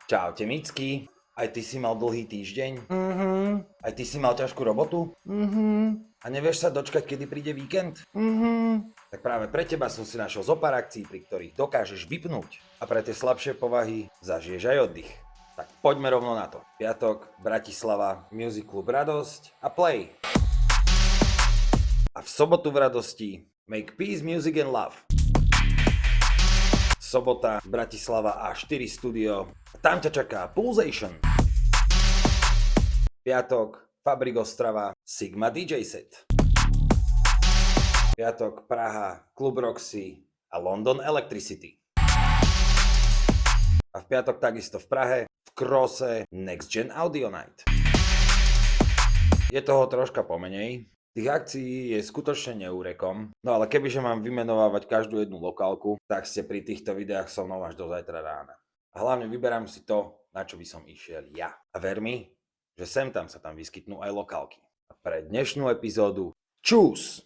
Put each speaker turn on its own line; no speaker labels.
Čaute, Micky. Aj ty si mal dlhý týždeň? Mhm. Aj ty si mal ťažkú robotu? Mhm. A nevieš sa dočkať, kedy príde víkend? Mhm. Tak práve pre teba som si našiel zopár akcií, pri ktorých dokážeš vypnúť. A pre tie slabšie povahy zažiješ aj oddych. Tak poďme rovno na to. Piatok, Bratislava, Music Club Radosť a Play. A v sobotu v Radosti Make Peace, Music and Love. Sobota, Bratislava A4 studio. Tam ťa čaká Pulsation. Piatok, Fabrik Ostrava, Sigma DJ set. Piatok, Praha, Klub Roxy a London Electricity. A v piatok takisto v Prahe, v Krose, Next Gen Audio Night. Je toho troška pomenej. Tých akcií je skutočne neúrekom, no ale kebyže mám vymenovávať každú jednu lokálku, tak ste pri týchto videách so mnou až do zajtra rána. A hlavne vyberám si to, na čo by som išiel ja. A ver mi, že sem tam sa tam vyskytnú aj lokálky. A pre dnešnú epizódu čus!